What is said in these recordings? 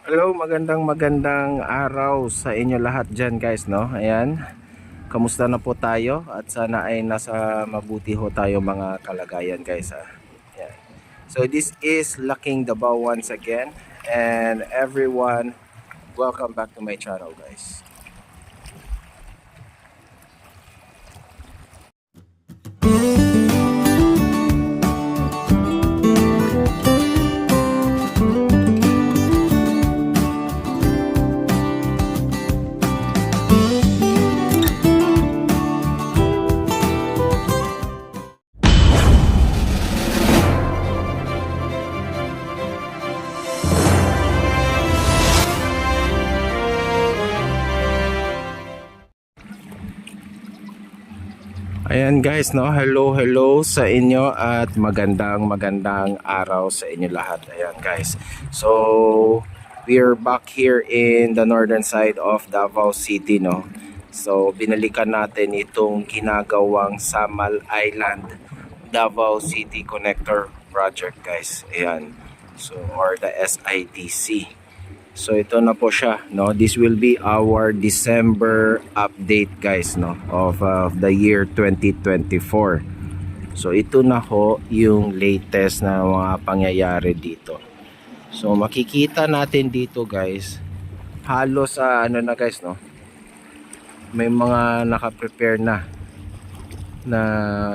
Hello, magandang araw sa inyo lahat dyan guys, no? Ayan, kamusta na po tayo at sana ay nasa mabuti ho tayo mga kalagayan guys, ha? Ayan. So this is Laking Davao once again, and everyone, welcome back to my channel guys. Ayan guys, no, hello sa inyo at magandang araw sa inyo lahat. Ayan guys, so we're back here in the northern side of Davao City, no. So binalikan natin itong ginagawang Samal Island Davao City Connector Project guys. Ayan, so or the SITC. So ito na po siya, no. This will be our December update guys, no, of the year 2024. So ito na ho yung latest na mga pangyayari dito. So makikita natin dito guys, halos ano na guys, no. May mga naka-prepare na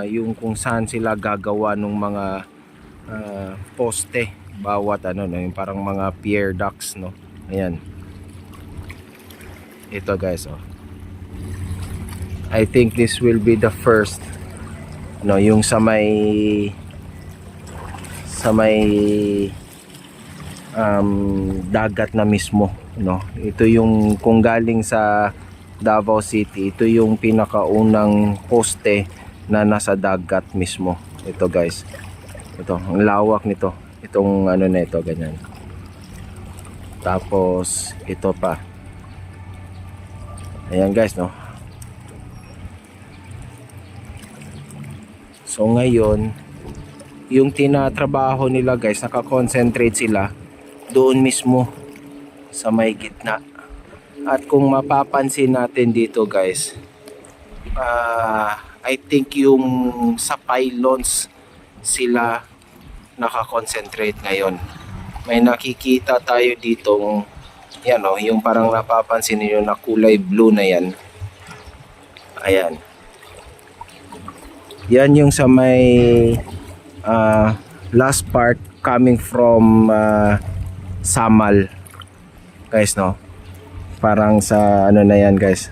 yung kung saan sila gagawa ng mga poste bawat ano, no, yung parang mga pier ducts, no. Ayan. Ito guys, oh. I think this will be the first, no, yung sa may dagat na mismo, no. Ito yung kung galing sa Davao City, ito yung pinakaunang poste na nasa dagat mismo. Ito guys. Ito, ang lawak nito. Itong ano na ito, ganyan. Tapos ito pa. Ayan guys, no. So ngayon, yung tinatrabaho nila guys, nakakonsentrate sila doon mismo sa may gitna. At kung mapapansin natin dito guys, I think yung sa pylons sila nakakonsentrate ngayon. May nakikita tayo dito, yan, oh, yung parang napapansin niyo na kulay blue na yan. Ayan. Yan yung sa may last part coming from Samal. Guys, no. Parang sa ano na yan guys.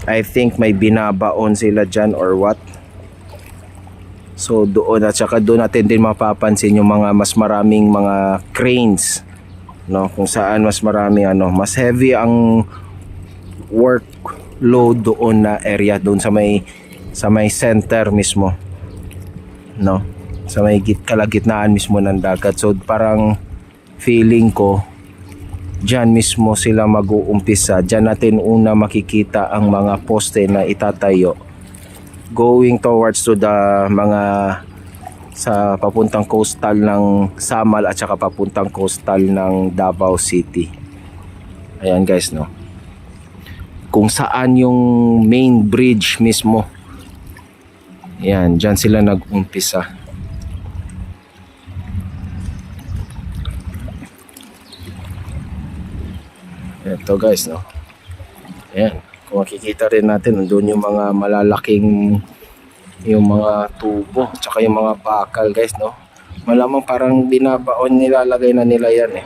I think may binabaon sila dyan or what. So doon at saka doon natin din mapapansin yung mga mas maraming mga cranes, no, kung saan mas maraming ano, mas heavy ang workload doon na area, doon sa may center mismo, no, sa may kalagitnaan mismo ng dagat. So parang feeling ko diyan mismo sila mag-uumpisa. Diyan natin una makikita ang mga poste na itatayo going towards to the mga sa papuntang coastal ng Samal at saka papuntang coastal ng Davao City. Ayan guys, no. Kung saan yung main bridge mismo. Ayan, dyan sila nag-umpisa. Ito guys, no. Ayan. Kung makikita rin natin, nandun yung mga malalaking yung mga tubo tsaka yung mga bakal guys, no. Malamang parang binabaon, nilalagay na nila yan eh.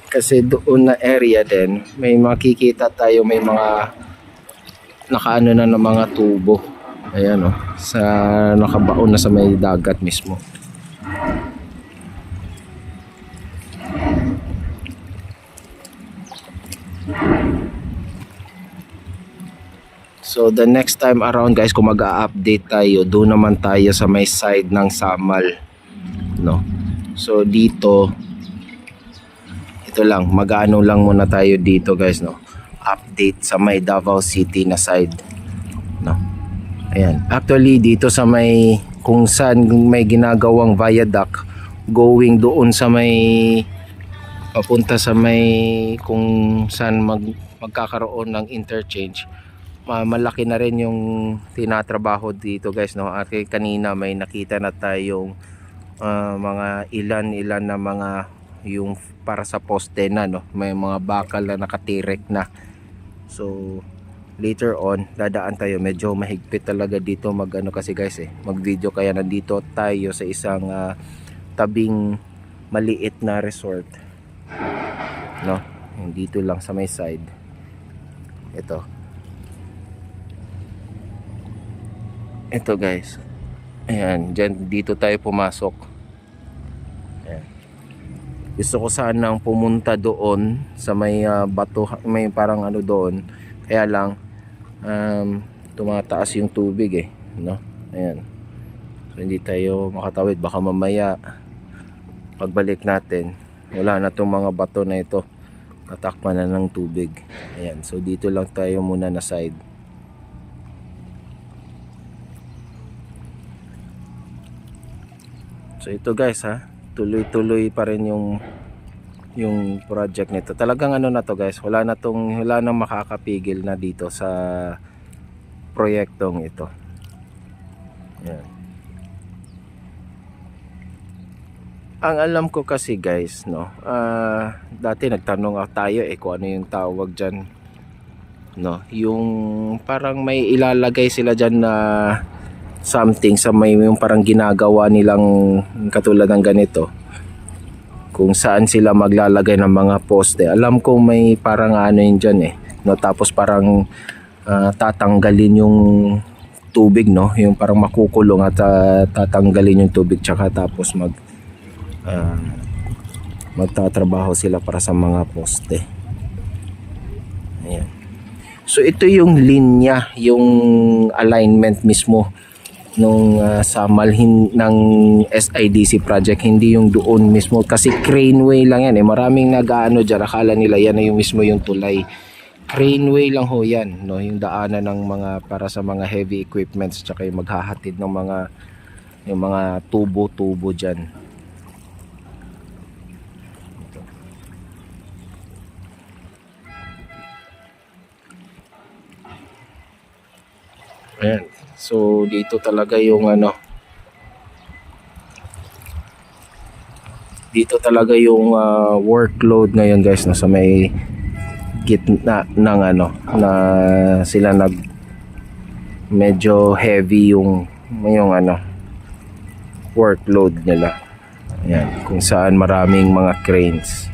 Kasi doon na area din, may makikita tayo, may mga nakaano na ng mga tubo. Ayan, no, sa nakabaon na sa may dagat mismo. So the next time around guys, kung mag-a-update tayo, doon naman tayo sa may side ng Samal, no. So dito, ito lang, mag-ano lang muna tayo dito guys, no. Update sa may Davao City na side, no. Ayan, actually dito sa may kung saan may ginagawang viaduct going doon sa may papunta sa may kung saan magkakaroon ng interchange. Malaki na rin yung tinatrabaho dito guys, no? At kanina may nakita na tayong mga ilan na mga yung para sa poste na, no? May mga bakal na nakatirek na. So later on dadaan tayo, medyo mahigpit talaga dito mag kasi guys mag video, kaya nandito tayo sa isang tabing maliit na resort, no? Dito lang sa may side ito guys, ayan, dito tayo pumasok. Ayan. Gusto ko sanang pumunta doon sa may bato, may parang doon, kaya lang tumataas yung tubig no? Ayan, so hindi tayo makatawid, baka mamaya pagbalik natin wala na tong mga bato na ito, tatakpan na ng tubig. Ayan, so dito lang tayo muna na side. So ito guys tuloy-tuloy pa rin yung project nito. Talagang na to guys, wala nang makakapigil na dito sa proyektong ito. Ayan. Ang alam ko kasi guys, no, dati nagtanong tayo kung ano yung tawag dyan, no, yung parang may ilalagay sila dyan na something sa may yung parang ginagawa nilang katulad ng ganito, kung saan sila maglalagay ng mga poste. Alam ko may parang yun dyan no, tapos parang tatanggalin yung tubig, no, yung parang makukulong at tatanggalin yung tubig, tsaka tapos magtatrabaho sila para sa mga poste. Ayan. So ito yung linya, yung alignment mismo nung sa malhin ng SIDC project, hindi yung doon mismo, kasi craneway lang yan maraming nag-aano dyan, akala nila yan na yung mismo yung tulay. Craneway lang ho yan, no, yung daanan ng mga para sa mga heavy equipments, tsaka yung maghahatid ng yung mga tubo-tubo dyan. Ayan. So dito talaga yung dito talaga yung workload ngayon guys, nasa may gitna ng na sila medyo heavy yung workload nila. Ayan, kung saan maraming mga cranes.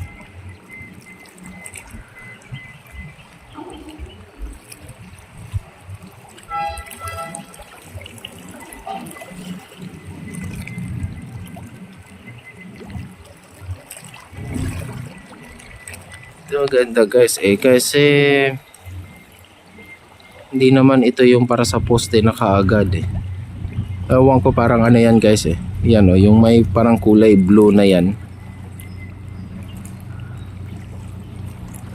Maganda guys kasi hindi naman ito yung para sa poste na kaagad ewan ko, parang yan guys yan yung may parang kulay blue na yan,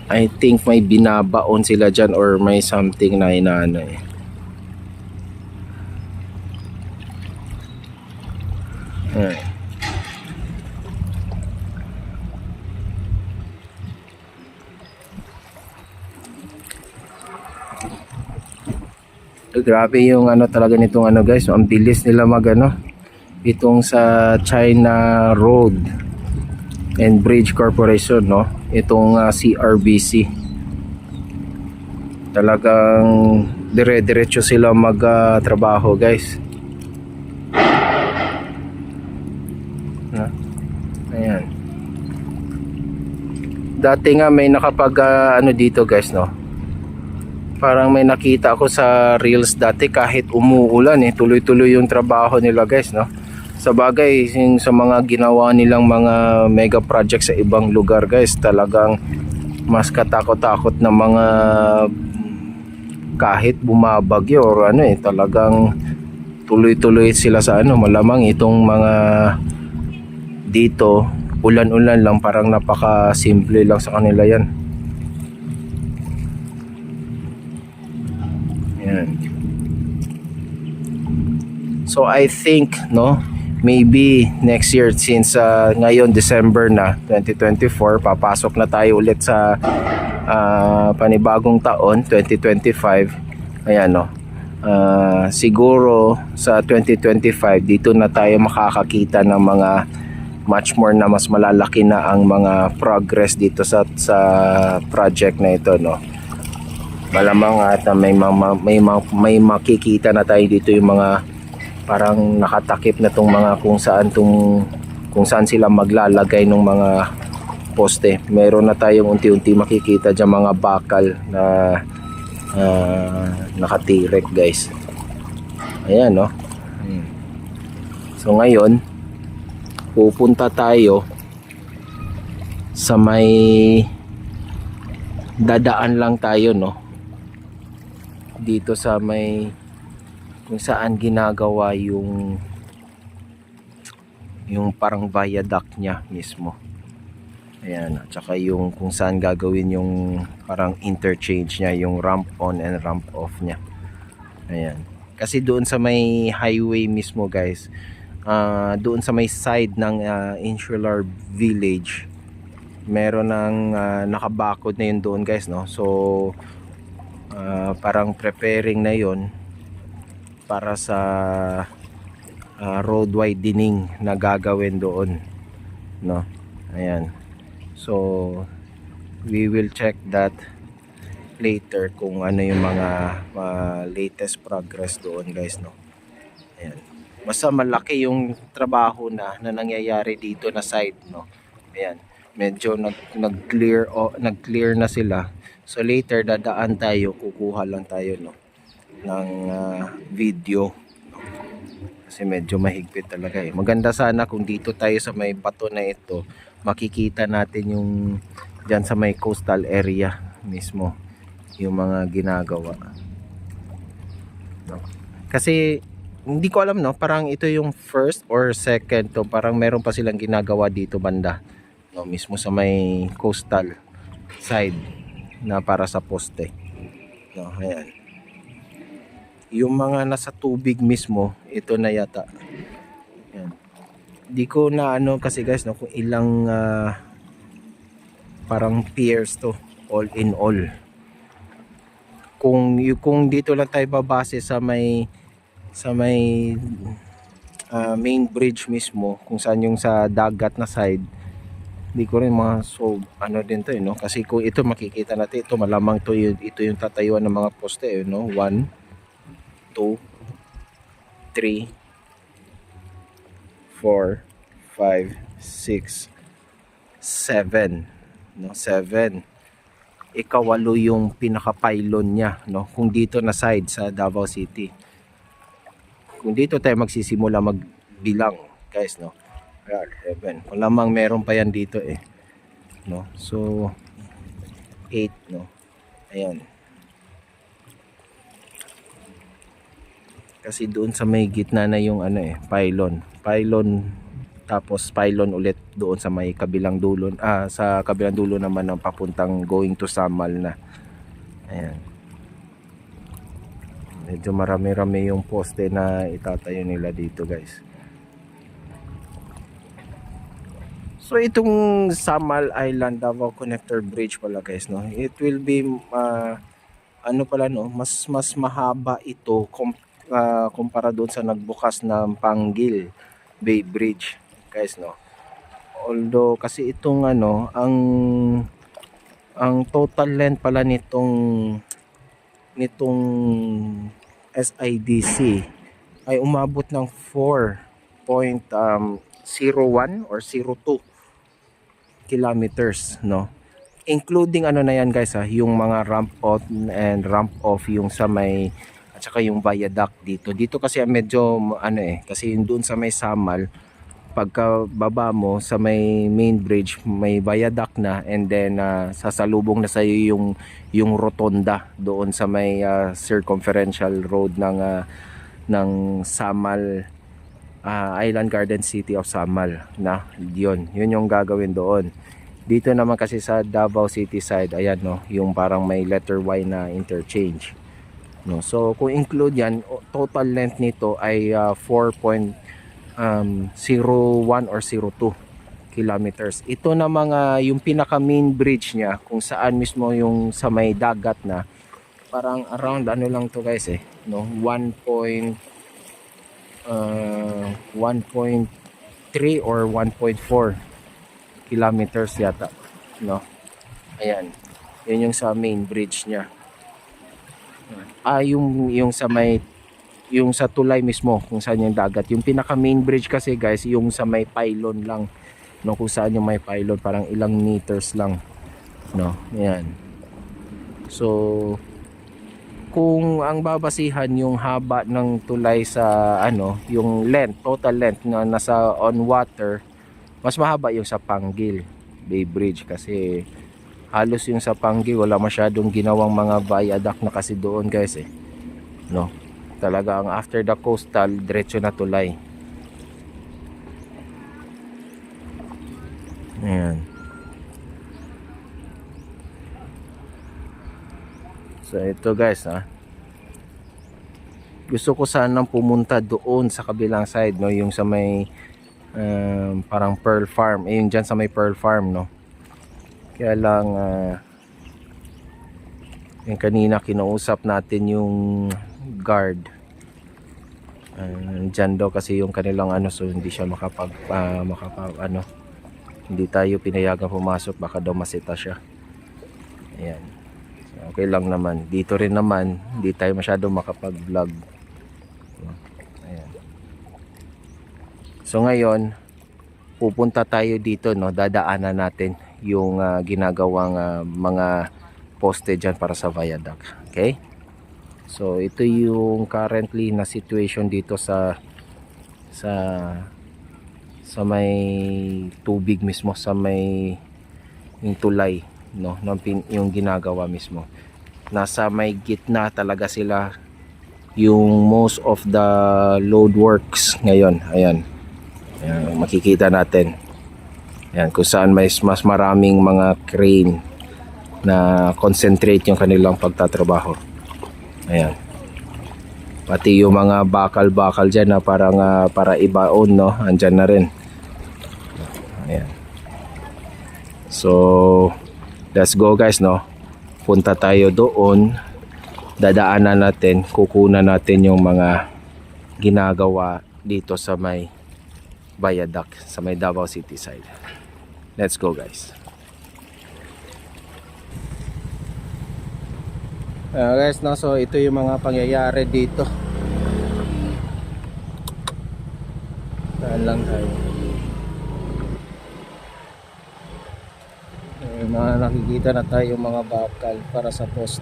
I think may binabaon sila dyan or may something na inaano grabe yung talaga nitong guys, ang bilis nila itong sa China Road and Bridge Corporation, no, itong CRBC, talagang dire-diretso sila trabaho guys. Ayan, dati nga may nakapag dito guys, no, parang may nakita ako sa reels dati, kahit umuulan tuloy-tuloy yung trabaho nila guys, no. Sa bagay, sa mga ginawa nilang mga mega project sa ibang lugar guys, talagang mas katakot-takot na mga kahit bumabagyo or talagang tuloy-tuloy sila sa malamang itong mga dito ulan-ulan lang, parang napaka simple lang sa kanila yan. So I think, no, maybe next year, since ngayon December na 2024, papasok na tayo ulit sa panibagong taon 2025. Ayan, no. Siguro sa 2025 dito na tayo makakakita ng mga much more na mas malalaki na ang mga progress dito sa project na ito, no. Malamang at may makikita na tayo dito yung mga parang nakatakip na tong mga kung saan sila maglalagay ng mga poste. Meron na tayong unti-unti makikita diyan mga bakal na nakatirek, guys. Ayan, no. So ngayon pupunta tayo sa may dadaan lang tayo, no, dito sa may kung saan ginagawa yung parang viaduct niya mismo. Ayan, at saka yung kung saan gagawin yung parang interchange niya, yung ramp on and ramp off niya. Ayan, kasi doon sa may highway mismo, guys, doon sa may side ng Insular Village, meron ng nakabakod na yun doon, guys, no. So parang preparing na yun para sa road widening na gagawin doon, no. Ayan, so we will check that later kung ano yung mga latest progress doon, guys, no. Ayan, basta malaki yung trabaho na nangyayari dito na side, no. Ayan, medyo nag-clear na sila. So later dadaan tayo, kukuha lang tayo, no, ng video, kasi medyo mahigpit talaga eh. Maganda sana kung dito tayo sa may bato na ito, makikita natin yung dyan sa may coastal area mismo yung mga ginagawa, no? Kasi hindi ko alam, no, parang ito yung first or second to, parang meron pa silang ginagawa dito banda, no, mismo sa may coastal side na para sa poste, no. Ayan, yung mga nasa tubig mismo, ito na yata. Ayan, di ko na ano kasi, guys, no, kung ilang parang piers to all in all. Kung dito lang tayo babase sa may main bridge mismo, kung saan yung sa dagat na side, di ko rin so ano din to, no, kasi kung ito makikita natin, ito malamang ito yung tatayuan ng mga poste, no. 1, 2, 3, 4, 5, 6, 7, no, 7. Ikawalo yung pinaka-pylon niya, no, kung dito na side sa Davao City. Kung dito tayo magsisimula magbilang, guys, no. 7. Malamang meron pa yan dito eh, no. So 8, no. Ayan, kasi doon sa may gitna na yung ano eh, pylon, tapos pylon ulit doon sa may kabilang dulo, sa kabilang dulo naman ng papuntang going to Samal na. Ayan, medyo marami-rami yung poste na itatayo nila dito, guys. So itong Samal Island Davao Connector Bridge pala, guys, no, it will be ano pala, no, mas mahaba ito kumpara doon sa nagbukas ng Panggil Bay Bridge, guys, no. Although kasi itong ano, ang total length pala nitong SIDC ay umabot ng 4.01 or 02 kilometers, no, including ano na yan, guys, yung mga ramp on and ramp off, yung sa may, at saka yung viaduct dito kasi medyo ano eh, kasi doon sa may Samal, pagka baba mo sa may main bridge, may viaduct na, and then sasalubong na sa iyo yung rotonda doon sa may circumferential road ng Samal Island Garden City of Samal, na yun yung gagawin doon. Dito naman kasi sa Davao City side, ayan, no, yung parang may letter Y na interchange, no. So kung include yan, total length nito ay 4.01 0.1 or 0.2 kilometers. Ito na mga yung pinaka main bridge niya kung saan mismo yung sa may dagat na parang around ano lang to guys no 1.3 or 1.4 kilometers yata no. Ayan. Yun yung sa main bridge niya. Yung sa may yung sa tulay mismo kung saan yung dagat. Yung pinaka main bridge kasi guys, yung sa may pylon lang no, kung saan yung may pylon parang ilang meters lang no. Ayan. So kung ang babasihan yung haba ng tulay sa ano, yung length, total length na nasa on water, mas mahaba yung sa Panggil Bay Bridge kasi halos yung sa Panggil wala masyadong ginawang mga viaduct na kasi doon guys no. Talaga ang after the coastal diretso na tulay. Ayan. So ito guys gusto ko sanang pumunta doon sa kabilang side no, yung sa may parang Pearl Farm, yung dyan sa may Pearl Farm no. Kaya lang yung kanina kinausap natin yung guard dyan daw kasi yung kanilang ano, so hindi siya makapag ano, hindi tayo pinayagan pumasok, baka daw masita siya. Ayan. So, okay lang naman. Dito rin naman hindi tayo masyado makapag vlog. Ayan. So ngayon pupunta tayo dito no, dadaanan natin yung ginagawang mga poste dyan para sa viaduct. Okay? So ito yung currently na situation dito sa may tubig mismo, sa may yung tulay no, yung ginagawa mismo. Nasa may gitna talaga sila yung most of the load works ngayon. Ayan. Ayan, makikita natin. Ayan, kung saan mas maraming mga crane na concentrate yung kanilang pagtatrabaho. Ayan. Pati yung mga bakal-bakal dyan na parang para ibaon no, andyan na rin. Ayan. So let's go guys no. Punta tayo doon. Dadaanan natin, kukunan natin yung mga ginagawa dito sa may viaduct, sa may Davao City side. Let's go guys. Guys no, so ito yung mga pangyayari dito. Saan lang tayo. Nakikita na tayo mga bakal para sa poste.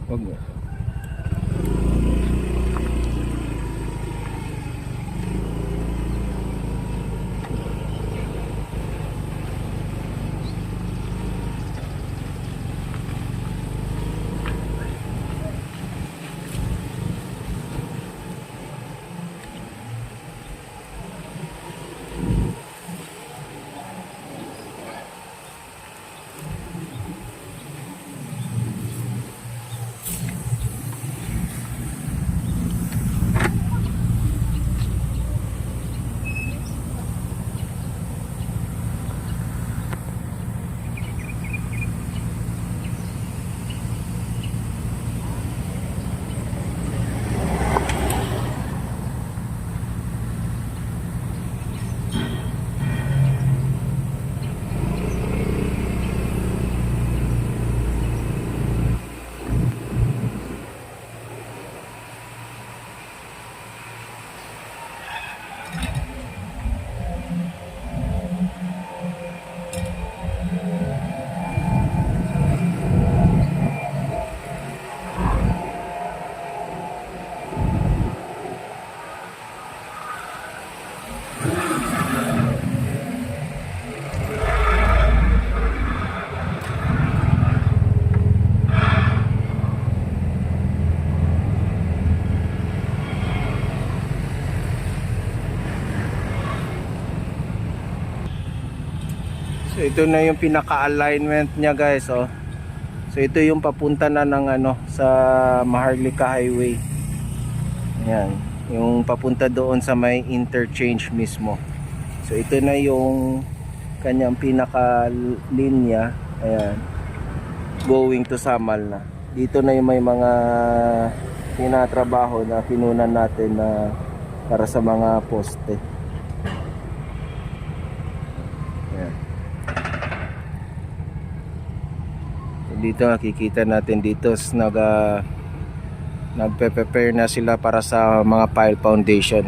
Wag mo. So ito na yung pinaka-alignment niya guys, oh. So ito yung papunta na ng sa Maharlika Highway. Ayan, yung papunta doon sa may interchange mismo. So ito na yung kanyang pinaka-linya. Ayan, going to Samal na. Dito na yung may mga tinatrabaho na pinunan natin na para sa mga poste. Ayan. Dito nakikita natin dito nagpe-prepare na sila para sa mga pile foundation.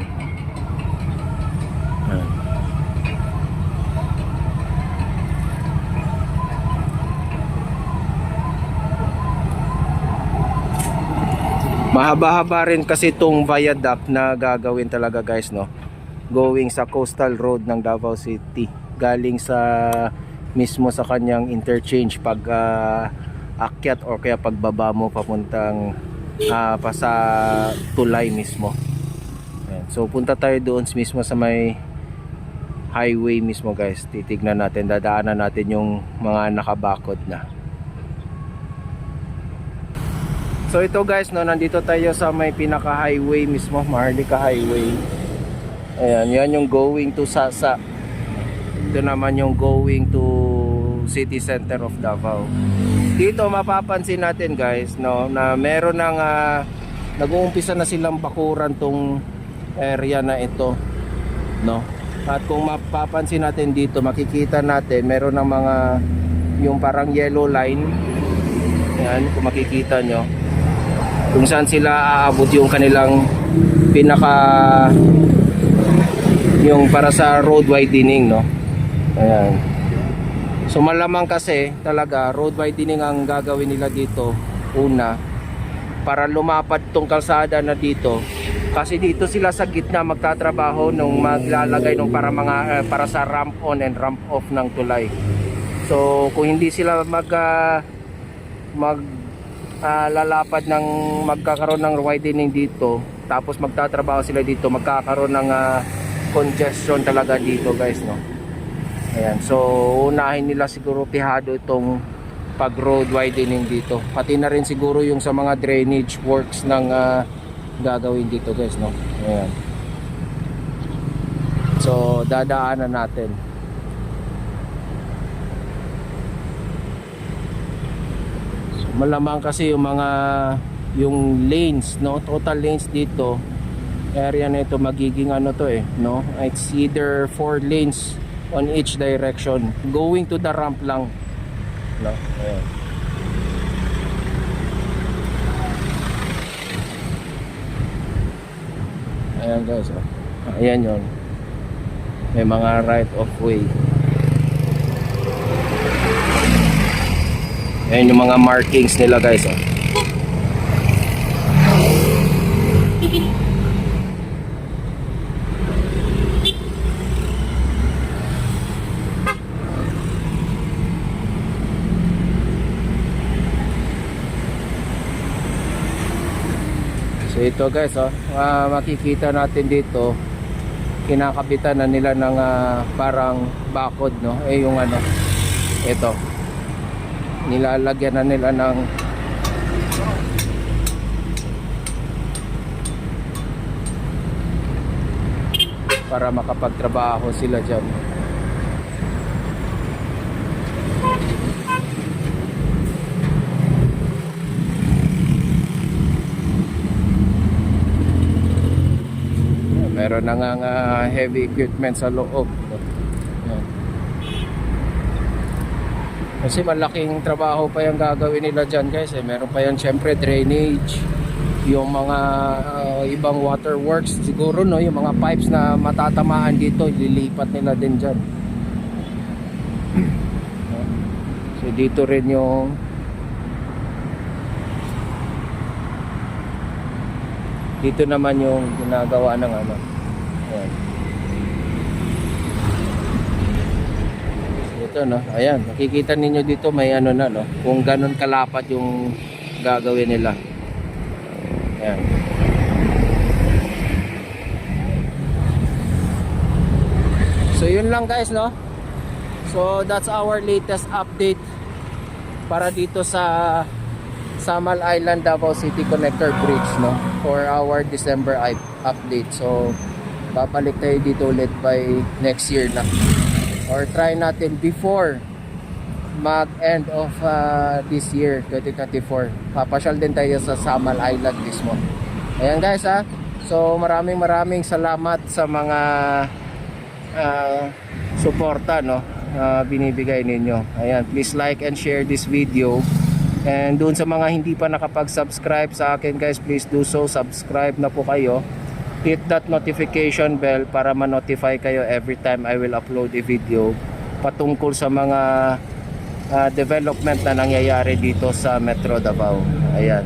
Mahaba-haba rin kasi itong viaduct na gagawin talaga guys, no, going sa coastal road ng Davao City, galing sa mismo sa kanyang interchange pag akyat o kaya pagbaba mo papuntang pa sa tulay mismo. Ayan. So punta tayo doon mismo sa may highway mismo guys. Titignan natin, dadaanan natin yung mga nakabakod na. So ito guys, no, nandito tayo sa may pinaka highway mismo, Maharlika Highway. Ayan, yan yung going to Sasa. Ito naman yung going to city center of Davao. Dito mapapansin natin guys, no, na meron ng nag-uumpisa na silang bakuran tong area na ito, no. At kung mapapansin natin dito, makikita natin meron ng mga yung parang yellow line. Yan, kung makikita nyo kung saan sila aabot yung kanilang pinaka yung para sa road widening, no. Ayan. So malamang kasi talaga road widening ang gagawin nila dito una para lumapad tong kalsada na dito, kasi dito sila sa gitna magtatrabaho nung maglalagay nung para mga para sa ramp on and ramp off ng tulay. So kung hindi sila lalapad ng magkakaroon ng widening dito tapos magtatrabaho sila dito, magkakaroon ng congestion talaga dito guys, no. Ayan, so unahin nila siguro pihado itong pag road widening dito, pati na rin siguro yung sa mga drainage works ng gagawin dito guys, no. Ayan, so dadaanan natin. So, malamang kasi yung lanes, no, total lanes dito area na ito magiging to no, it's either 4 lanes on each direction going to the ramp lang, no. Ayan. Ayan guys, oh. Ayan yun, may mga right of way. Ayan yung mga markings nila guys, oh. So ito guys, oh, makikita natin dito kinakabitan na nila ng parang bakod, no, yung ito nilalagyan na nila ng para makapagtrabaho sila dyan. Meron na nga heavy equipment sa loob. Yan. Kasi malaking trabaho pa yung gagawin nila dyan guys, meron pa yan syempre drainage, yung mga ibang waterworks siguro, no, yung mga pipes na matatamaan dito ililipat nila din dyan. So dito rin yung dito naman yung ginagawa ng ayan. Ito, no, ayan, nakikita ninyo dito may na, no, kung ganun kalapad yung gagawin nila. Ayan. So yun lang guys, no. So that's our latest update para dito sa Samal Island Davao City Connector Bridge, no, for our December update. So babalik tayo dito ulit by next year na, or try natin before mag end of this year 2024. Papasyal din tayo sa Samal Island mismo. Ayan guys ha. So maraming salamat sa mga suporta, no, binibigay ninyo. Ayan, please like and share this video. And doon sa mga hindi pa nakapag-subscribe sa akin guys, please do so. Subscribe na po kayo. Hit that notification bell para ma-notify kayo every time I will upload a video patungkol sa mga development na nangyayari dito sa Metro Davao. Ayan.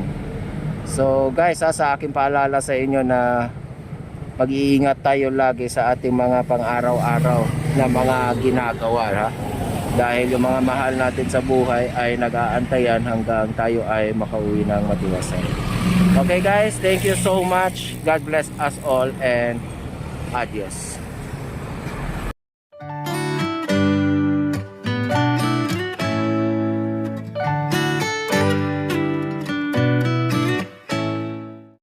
So guys, sa akin paalala sa inyo na mag-iingat tayo lagi sa ating mga pang-araw-araw na mga ginagawa, ha? Dahil yung mga mahal natin sa buhay ay nag-aantayan hanggang tayo ay makauwi ng matiwasay. Okay guys, thank you so much. God bless us all and adios.